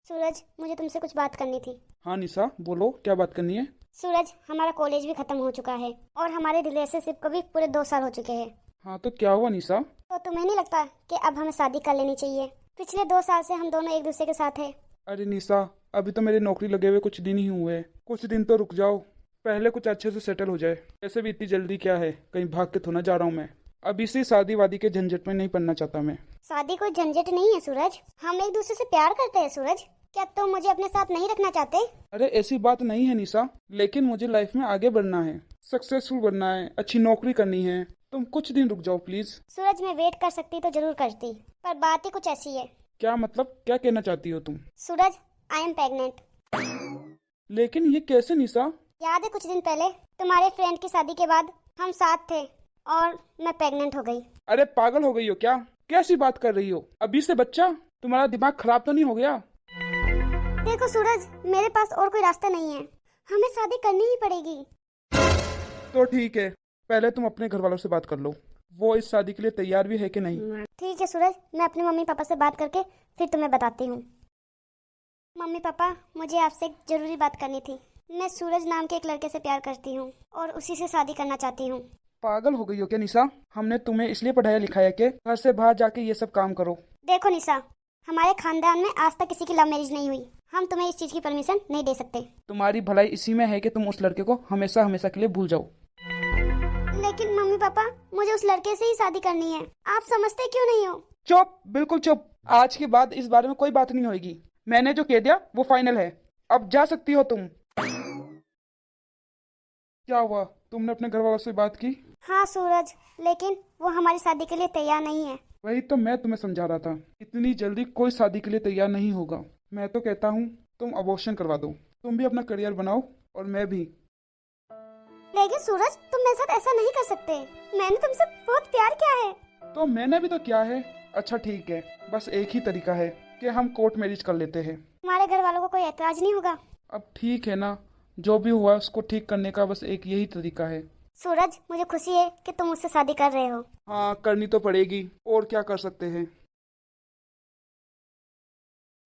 सूरज, मुझे तुमसे कुछ बात करनी थी। हाँ निशा, बोलो क्या बात करनी है। सूरज, हमारा कॉलेज भी खत्म हो चुका है और हमारे रिलेशनशिप को भी पूरे 2 साल हो चुके हैं। हाँ तो क्या हुआ निशा। तो तुम्हें नहीं लगता कि अब हमें शादी कर लेनी चाहिए? पिछले 2 साल से हम दोनों एक दूसरे के साथ हैं। अरे निशा, अभी तो मेरी नौकरी लगे हुए कुछ दिन ही हुए हैं। कुछ दिन तो रुक जाओ, पहले कुछ अच्छे से सेटल हो जाए। ऐसे भी इतनी जल्दी क्या है, कहीं भाग के थोड़ा जा रहा हूँ मैं। अभी से शादी वादी के झंझट में नहीं पड़ना चाहता मैं। शादी कोई झंझट नहीं है सूरज, हम एक दूसरे से प्यार करते हैं। सूरज, क्या तुम मुझे अपने साथ नहीं रखना चाहते? अरे ऐसी बात नहीं है निशा, लेकिन मुझे लाइफ में आगे बढ़ना है, सक्सेसफुल बनना है, अच्छी नौकरी करनी है। तुम कुछ दिन रुक जाओ प्लीज। सूरज, मैं वेट कर सकती तो जरूर करती, पर बात ही कुछ ऐसी है। क्या मतलब, क्या कहना चाहती हो तुम? सूरज, आई एम प्रेग्नेंट। लेकिन ये कैसे निशा? याद है कुछ दिन पहले तुम्हारे फ्रेंड की शादी के बाद हम साथ थे और मैं प्रेग्नेंट हो गई। अरे पागल हो गई हो क्या? कैसी बात कर रही हो? अभी से बच्चा? तुम्हारा दिमाग खराब तो नहीं हो गया? देखो सूरज, मेरे पास और कोई रास्ता नहीं है, हमें शादी करनी ही पड़ेगी। तो ठीक है, पहले तुम अपने घर वालों से बात कर लो, वो इस शादी के लिए तैयार भी है कि नहीं। ठीक है सूरज, मैं अपने मम्मी पापा से बात करके फिर तुम्हें बताती हूँ। मम्मी पापा, मुझे आपसे एक जरूरी बात करनी थी। मैं सूरज नाम के एक लड़के से प्यार करती हूँ और उसी से शादी करना चाहती हूँ। पागल हो गई हो क्या निशा? हमने तुम्हें इसलिए पढ़ाया लिखाया कि घर से बाहर जाके ये सब काम करो। देखो निशा, हमारे खानदान में आज तक किसी की लव मैरिज नहीं हुई, हम तुम्हें इस चीज की परमिशन नहीं दे सकते। तुम्हारी भलाई इसी में है कि तुम उस लड़के को हमेशा हमेशा के लिए भूल जाओ। लेकिन मम्मी पापा, मुझे उस लड़के से ही शादी करनी है, आप समझते क्यों नहीं हो? चुप, बिल्कुल चुप। आज के बाद इस बारे में कोई बात नहीं होगी। मैंने जो कह दिया वो फाइनल है, अब जा सकती हो तुम। क्या हुआ, तुमने अपने घर वालों से बात की? हाँ सूरज, लेकिन वो हमारी शादी के लिए तैयार नहीं है। वही तो मैं तुम्हें समझा रहा था, इतनी जल्दी कोई शादी के लिए तैयार नहीं होगा। मैं तो कहता हूँ तुम अबॉर्शन करवा दो, तुम भी अपना करियर बनाओ और मैं भी। लेकिन सूरज, तुम मेरे साथ ऐसा नहीं कर सकते, मैंने तुमसे बहुत प्यार किया है। तो मैंने भी तो क्या है। अच्छा ठीक है, बस एक ही तरीका है कि हम कोर्ट मैरिज कर लेते हैं। तुम्हारे घर वालों को कोई ऐतराज नहीं होगा? अब ठीक है ना, जो भी हुआ उसको ठीक करने का बस एक यही तरीका है। सूरज, मुझे खुशी है कि तुम मुझसे शादी कर रहे हो। हाँ करनी तो पड़ेगी, और क्या कर सकते हैं।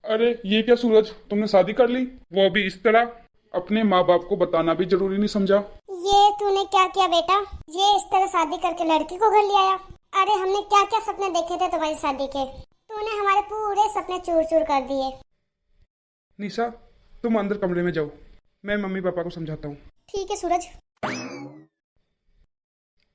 अरे ये क्या सूरज, तुमने शादी कर ली, वो भी इस तरह? अपने माँ बाप को बताना भी जरूरी नहीं समझा? ये तूने क्या किया बेटा? ये इस तरह शादी करके लड़की को घर ले आया। अरे हमने क्या क्या सपने देखे थे तुम्हारी शादी के, तूने हमारे पूरे सपने चूर चूर कर दिए। निशा, तुम अंदर कमरे में जाओ, मैं मम्मी पापा को समझाता हूँ। ठीक है सूरज।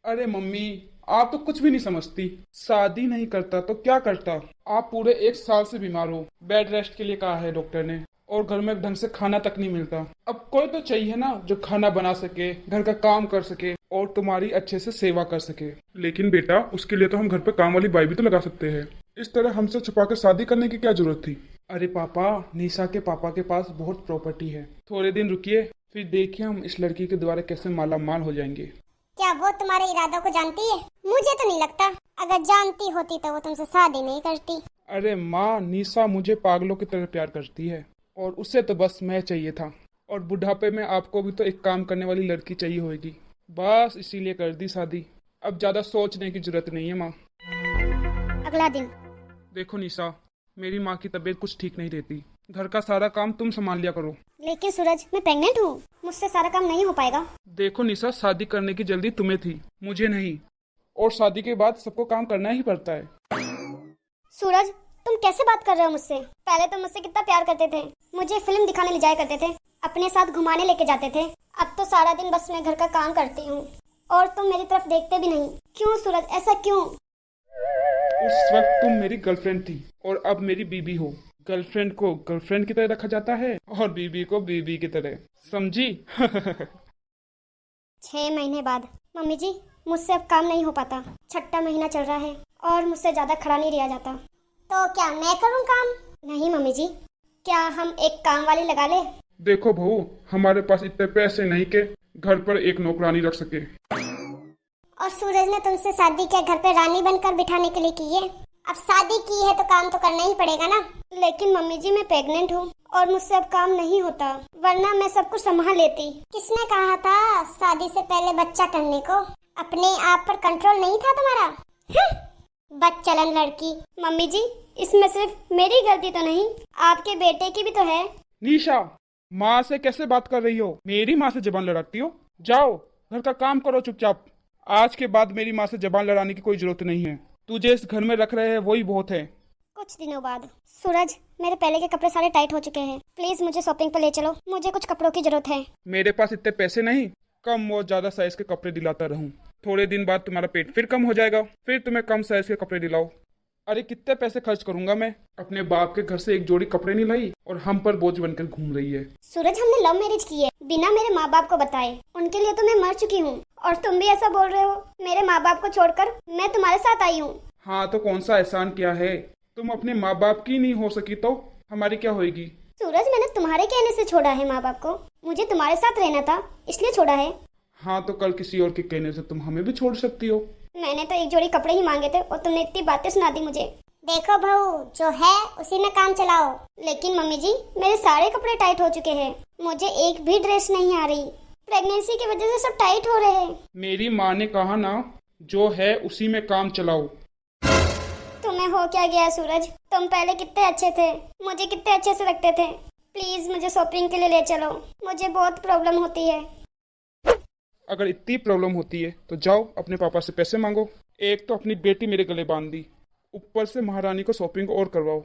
अरे मम्मी, आप तो कुछ भी नहीं समझती। शादी नहीं करता तो क्या करता? आप पूरे 1 साल से बीमार हो, बेड रेस्ट के लिए कहा है डॉक्टर ने, और घर में ढंग से खाना तक नहीं मिलता। अब कोई तो चाहिए ना जो खाना बना सके, घर का काम कर सके और तुम्हारी अच्छे से सेवा कर सके। लेकिन बेटा, उसके लिए तो हम घर पे काम वाली बाई भी तो लगा सकते हैं। इस तरह हमसे छुपा कर शादी करने की क्या जरूरत थी? अरे पापा, निशा के पापा के पास बहुत प्रॉपर्टी है, थोड़े दिन रुकिए, फिर देखिए हम इस लड़की के द्वारा कैसे माला माल हो जाएंगे। क्या वो तुम्हारे इरादों को जानती है? मुझे तो नहीं लगता, अगर जानती होती तो वो तुमसे शादी नहीं करती। अरे माँ, निशा मुझे पागलों की तरह प्यार करती है और उसे तो बस मैं चाहिए था, और बुढ़ापे में आपको भी तो एक काम करने वाली लड़की चाहिए होगी, बस इसीलिए कर दी शादी। अब ज्यादा सोचने की जरूरत नहीं है माँ। अगला दिन। देखो निशा, मेरी माँ की तबीयत कुछ ठीक नहीं रहती, घर का सारा काम तुम संभाल लिया करो। लेकिन सूरज, मैं प्रेग्नेंट हूँ, मुझसे सारा काम नहीं हो पाएगा। देखो निशा, शादी करने की जल्दी तुम्हें थी, मुझे नहीं, और शादी के बाद सबको काम करना ही पड़ता है। सूरज, तुम कैसे बात कर रहे हो मुझसे? पहले तुम मुझसे कितना प्यार करते थे, मुझे फिल्म दिखाने ले जाया करते थे, अपने साथ घुमाने लेके जाते थे। अब तो सारा दिन बस मैं घर का काम करती हूँ और तुम मेरी तरफ देखते भी नहीं। क्यों सूरज, ऐसा क्यों? उस वक्त तुम मेरी गर्लफ्रेंड थी और अब मेरी बीबी हो। गर्लफ्रेंड को गर्लफ्रेंड की तरह रखा जाता है और बीबी को बीबी की तरह, समझी? 6 महीने बाद। मम्मी जी, मुझसे अब काम नहीं हो पाता, 6ठा महीना चल रहा है और मुझसे ज्यादा खड़ा नहीं रहा जाता। तो क्या मैं करूँ काम? नहीं मम्मी जी, क्या हम एक काम वाली लगा ले? देखो बहू, हमारे पास इतने पैसे नहीं के घर पर एक नौकरानी रख सके। और सूरज ने तुमसे शादी क्या घर पे रानी बनकर बिठाने के लिए की है? अब शादी की है तो काम तो करना ही पड़ेगा ना। लेकिन मम्मी जी, मैं प्रेग्नेंट हूँ और मुझसे अब काम नहीं होता, वरना मैं सब कुछ संभाल लेती। किसने कहा था शादी से पहले बच्चा करने को? अपने आप पर कंट्रोल नहीं था तुम्हारा? बदचलन लड़की। मम्मी जी, इसमें सिर्फ मेरी गलती तो नहीं, आपके बेटे की भी तो है। निशा, माँ से कैसे बात कर रही हो? मेरी माँ से जबान लड़ाती हो? जाओ घर का काम करो चुपचाप। आज के बाद मेरी माँ से जबान लड़ाने की कोई जरूरत नहीं है। तुझे इस घर में रख रहे हैं वही बहुत है। कुछ दिनों बाद। सूरज, मेरे पहले के कपड़े सारे टाइट हो चुके हैं, प्लीज मुझे शॉपिंग पर ले चलो, मुझे कुछ कपड़ों की जरूरत है। मेरे पास इतने पैसे नहीं, कम और ज्यादा साइज के कपड़े दिलाता रहूं। थोड़े दिन बाद तुम्हारा पेट फिर कम हो जाएगा, फिर तुम्हें कम साइज के कपड़े दिलाओ। अरे कितने पैसे खर्च करूंगा मैं? अपने बाप के घर से एक जोड़ी कपड़े नहीं लाई और हम पर बोझ बनकर घूम रही है। सूरज, हमने लव मैरिज की है बिना मेरे माँ बाप को बताए, उनके लिए तो मैं मर चुकी हूँ, और तुम भी ऐसा बोल रहे हो? मेरे माँ बाप को छोड़कर मैं तुम्हारे साथ आई हूँ। हाँ तो कौन सा एहसान किया है? तुम अपने माँ बाप की नहीं हो सकी तो हमारी क्या होगी? सूरज, मैंने तुम्हारे कहने से छोड़ा है माँ बाप को, मुझे तुम्हारे साथ रहना था इसलिए छोड़ा है। हाँ तो कल किसी और के कहने से तुम हमें भी छोड़ सकती हो। मैंने तो एक जोड़ी कपड़े ही मांगे थे और तुमने इतनी बातें सुना दी मुझे। देखो बहू, जो है उसी में काम चलाओ। लेकिन मम्मी जी, मेरे सारे कपड़े टाइट हो चुके हैं, मुझे एक भी ड्रेस नहीं आ रही, प्रेगनेंसी की वजह से सब टाइट हो रहे हैं। मेरी माँ ने कहा ना, जो है उसी में काम चलाओ। तुम्हें हो क्या गया सूरज? तुम पहले कितने अच्छे थे, मुझे कितने अच्छे से रखते थे। प्लीज मुझे शॉपिंग के लिए ले चलो, मुझे बहुत प्रॉब्लम होती है। अगर इतनी प्रॉब्लम होती है तो जाओ अपने पापा से पैसे मांगो। एक तो अपनी बेटी मेरे गले बांध दी, ऊपर से महारानी को शॉपिंग और करवाओ।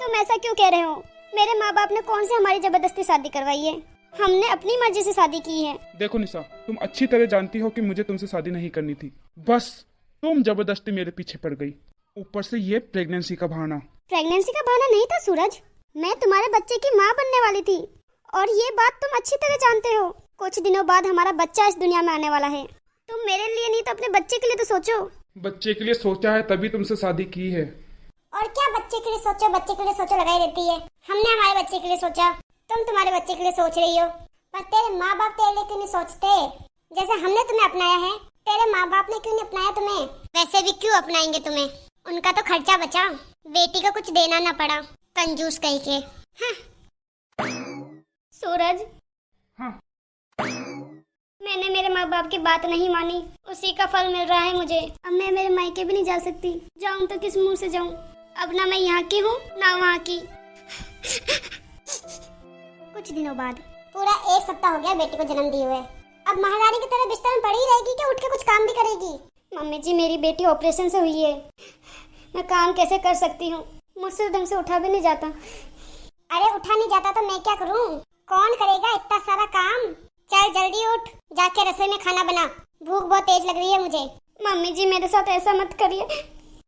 तुम ऐसा क्यों कह रहे हो? मेरे माँ बाप ने कौन सी हमारी जबरदस्ती शादी करवाई है? हमने अपनी मर्जी से शादी की है। देखो निशा, तुम अच्छी तरह जानती हो कि मुझे तुमसे शादी नहीं करनी थी, बस तुम जबरदस्ती मेरे पीछे पड़ गई, ऊपर से ये प्रेगनेंसी का बहाना। प्रेगनेंसी का बहाना नहीं था सूरज, मैं तुम्हारे बच्चे की माँ बनने वाली थी, और ये बात तुम अच्छी तरह जानते हो। कुछ दिनों बाद हमारा बच्चा इस दुनिया में आने वाला है। तुम मेरे लिए नहीं तो अपने बच्चे के लिए तो सोचो। बच्चे के लिए सोचा है तभी तुमसे शादी की है। और क्या बच्चे के लिए सोचो, बच्चे के लिए सोचो लगाई रहती है। हमने हमारे बच्चे के लिए सोचा, तुम तुम्हारे बच्चे के लिए सोच रही हो, पर तेरे माँ बाप तेरे लिए क्यों नहीं सोचते? जैसे हमने तुम्हें अपनाया है, तेरे माँ बाप ने क्यों नहीं अपनाया तुम्हें? वैसे भी क्यों अपनाएंगे तुम्हें? उनका तो खर्चा बचा, बेटी को कुछ देना ना पड़ा, कंजूस कहीं के। सूरज, हाँ, मैंने मेरे माँ बाप की बात नहीं मानी, उसी का फल मिल रहा है मुझे। अब मैं मेरे मायके भी नहीं जा सकती, जाऊं तो किस मुंह से जाऊं? अब ना मैं यहाँ की हूँ ना वहाँ की। कुछ दिनों बाद। पूरा 1 सप्ताह हो गया बेटी को जन्म दिए हुए। अब महारानी की तरह बिस्तर में पड़ी रहेगी कि उठ के कुछ काम भी करेगी? मम्मी जी, मेरी बेटी ऑपरेशन से हुई है, मैं काम कैसे कर सकती हूँ? मुझसे ढंग से उठा भी नहीं जाता। अरे उठा नहीं जाता तो मैं क्या करूँ? कौन करेगा इतना सारा काम? चल जल्दी उठ, जाके रसोई में खाना बना, भूख बहुत तेज लग रही है मुझे। मम्मी जी, मेरे साथ ऐसा मत करिए,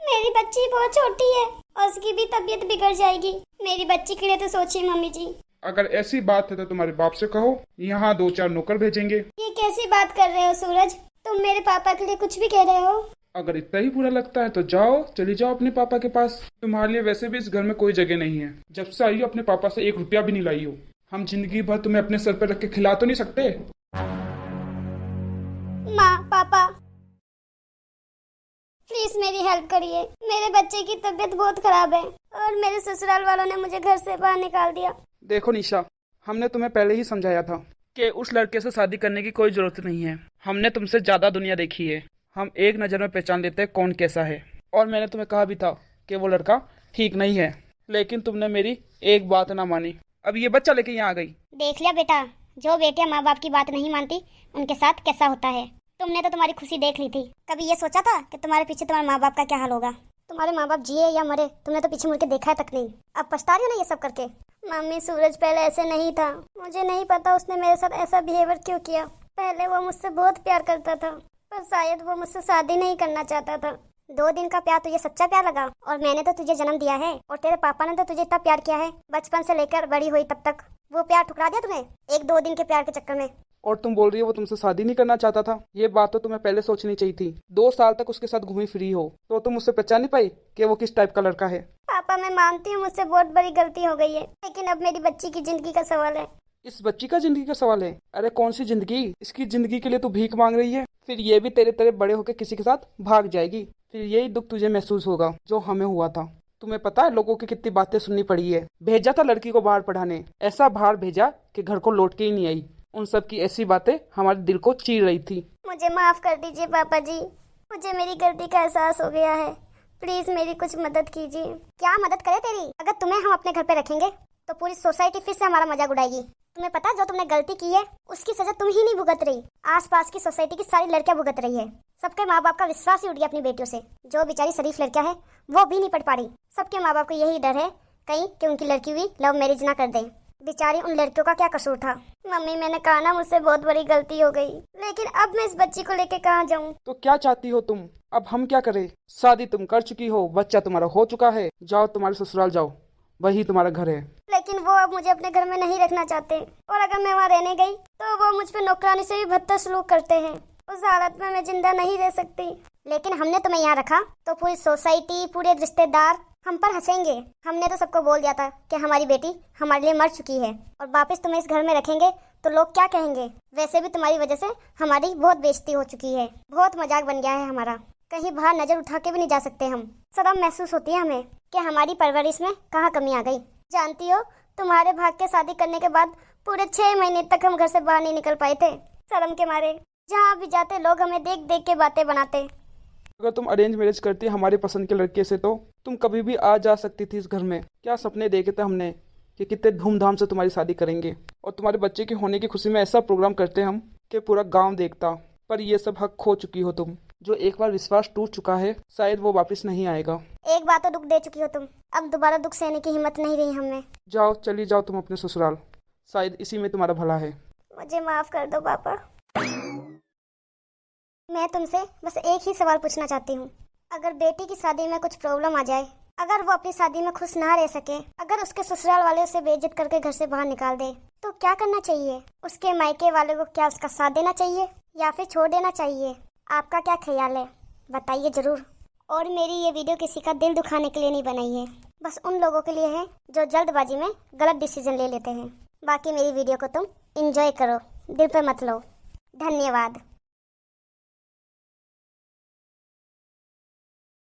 मेरी बच्ची बहुत छोटी है और उसकी भी तबीयत बिगड़ जाएगी। मेरी बच्ची के लिए तो सोचिए मम्मी जी। अगर ऐसी बात है तो तुम्हारे बाप से कहो, यहाँ 2-4 नौकर भेजेंगे। ये कैसी बात कर रहे हो सूरज? तुम मेरे पापा के लिए कुछ भी कह रहे हो? अगर इतना ही बुरा लगता है तो जाओ, चली जाओ अपने पापा के पास। तुम्हारे लिए वैसे भी इस घर में कोई जगह नहीं है। जब से आई हो अपने पापा से 1 रुपया भी नहीं लाई हो। हम जिंदगी भर तुम्हें अपने सर पर रख के खिला तो नहीं सकते? माँ, पापा, प्लीज मेरी हेल्प करिए। मेरे बच्चे की तबीयत बहुत खराब है और मेरे ससुराल वालों ने मुझे घर से बाहर निकाल दिया। देखो निशा, हमने तुम्हें पहले ही समझाया था कि उस लड़के से शादी करने की कोई जरूरत नहीं है। हमने तुमसे ज्यादा दुनिया देखी है, हम एक नज़र में पहचान लेते हैं कौन कैसा है। और मैंने तुम्हें कहा भी था कि वो लड़का ठीक नहीं है, लेकिन तुमने मेरी एक बात ना मानी। अब ये बच्चा लेके यहाँ आ गई। देख लिया बेटा, जो बेटियां माँ बाप की बात नहीं मानती उनके साथ कैसा होता है। तुमने तो तुम्हारी खुशी देख ली थी, कभी ये सोचा था कि तुम्हारे पीछे तुम्हारे माँ बाप का क्या हाल होगा? तुम्हारे माँ बाप जिए या मरे, तुमने तो पीछे मुड़ के देखा तक नहीं। अब पछता रही हो ना ये सब करके? मम्मी, सूरज पहले ऐसे नहीं था, मुझे नहीं पता उसने मेरे साथ ऐसा बिहेवियर क्यों किया। पहले वो मुझसे बहुत प्यार करता था, पर शायद वो मुझसे शादी नहीं करना चाहता था। 2 दिन का प्यार तुझे सच्चा प्यार लगा, और मैंने तो तुझे जन्म दिया है और तेरे पापा ने तो तुझे इतना प्यार किया है, बचपन से लेकर बड़ी हुई तब तक। वो प्यार ठुकरा दिया तुम्हें 1-2 दिन के प्यार के चक्कर में। और तुम बोल रही हो वो तुमसे शादी नहीं करना चाहता था? ये बात तो तुम्हें पहले सोचनी चाहिए थी। 2 साल तक उसके साथ घूमी फ्री हो तो तुम उससे पहचान नहीं पाई कि वो किस टाइप का लड़का है? पापा, मैं मानती हूँ मुझसे बहुत बड़ी गलती हो गई है, लेकिन अब मेरी बच्ची की जिंदगी का सवाल है। इस बच्ची का जिंदगी का सवाल है? अरे कौन सी जिंदगी? इसकी जिंदगी के लिए तू भीख मांग रही है, फिर ये भी तेरे तेरे बड़े होकर किसी के साथ भाग जाएगी, फिर यही दुख तुझे महसूस होगा जो हमें हुआ था। तुम्हें पता है लोगों की कितनी बातें सुननी पड़ी है। भेजा था लड़की को बाहर पढ़ाने, ऐसा बाहर भेजा कि घर को लौट के ही नहीं आई। उन सब की ऐसी बातें हमारे दिल को चीर रही थी। मुझे माफ कर दीजिए पापा जी, मुझे मेरी गलती का एहसास हो गया है। प्लीज मेरी कुछ मदद कीजिए। क्या मदद करे तेरी? अगर तुम्हें हम अपने घर पे रखेंगे तो पूरी सोसाइटी फिर से हमारा मजाक उड़ाएगी। तुम्हें पता है जो तुमने गलती की है उसकी सजा तुम ही नहीं भुगत रही, आसपास की सोसाइटी की सारी लड़कियां भुगत रही है। सबके माँ बाप का विश्वास ही उठ गया अपनी बेटियों से। जो बेचारी शरीफ लड़कियां है वो भी नहीं पढ़ पा रही। सबके माँ बाप को यही डर है कहीं कि उनकी लड़की हुई लव मैरिज ना कर दें। बेचारी उन लड़कियों का क्या कसूर था? मम्मी मैंने कहा ना मुझसे बहुत बड़ी गलती हो गई, लेकिन अब मैं इस बच्ची को लेके कहाँ जाऊँ? तो क्या चाहती हो तुम? अब हम क्या करें? शादी तुम कर चुकी हो, बच्चा तुम्हारा हो चुका है, जाओ तुम्हारे ससुराल जाओ, वही तुम्हारा घर है। लेकिन वो अब मुझे अपने घर में नहीं रखना चाहते, और अगर मैं वहाँ रहने गई तो वो मुझ पे नौकरानी से भी बदतर सलूक करते हैं। उस हालत में मैं जिंदा नहीं रह सकती। लेकिन हमने तुम्हें यहाँ रखा तो पूरी सोसाइटी, पूरे रिश्तेदार हम पर हंसेंगे। हमने तो सबको बोल दिया था कि हमारी बेटी हमारे लिए मर चुकी है, और वापस तुम्हें इस घर में रखेंगे तो लोग क्या कहेंगे? वैसे भी तुम्हारी वजह से हमारी बहुत बेइज्जती हो चुकी है, बहुत मजाक बन गया है हमारा। कहीं बाहर नजर उठा के भी नहीं जा सकते हम। शर्म महसूस होती है हमें कि हमारी परवरिश में कहाँ कमी आ गई। जानती हो तुम्हारे भाग के शादी करने के बाद पूरे 6 महीने तक हम घर से बाहर नहीं निकल पाए थे, शर्म के मारे। जहाँ भी जाते लोग हमें देख देख के बातें बनाते। अगर तुम अरेंज मैरिज करती हमारे पसंद के लड़के से तो तुम कभी भी आ जा सकती थी इस घर में। क्या सपने देखे थे हमने कि कितने धूमधाम से तुम्हारी शादी करेंगे और तुम्हारे बच्चे के होने की खुशी में ऐसा प्रोग्राम करते हम कि पूरा गांव देखता। पर ये सब हक खो चुकी हो तुम। जो एक बार विश्वास टूट चुका है शायद वो वापस नहीं आएगा। एक बार तो दुख दे चुकी हो तुम, अब दोबारा दुख सहने की हिम्मत नहीं रही हमें। जाओ, चली जाओ तुम अपने ससुराल, शायद इसी में तुम्हारा भला है। मुझे माफ कर दो पापा। मैं तुमसे बस एक ही सवाल पूछना चाहती हूँ। अगर बेटी की शादी में कुछ प्रॉब्लम आ जाए, अगर वो अपनी शादी में खुश ना रह सके, अगर उसके ससुराल वाले उसे बेइज्जत करके घर से बाहर निकाल दे, तो क्या करना चाहिए? उसके मायके वाले को क्या उसका साथ देना चाहिए या फिर छोड़ देना चाहिए? आपका क्या ख्याल है? बताइए जरूर। और मेरी ये वीडियो किसी का दिल दुखाने के लिए नहीं बनाई है, बस उन लोगों के लिए है जो जल्दबाजी में गलत डिसीजन ले लेते हैं। बाकी मेरी वीडियो को तुम एंजॉय करो, दिल पे मत लो। धन्यवाद।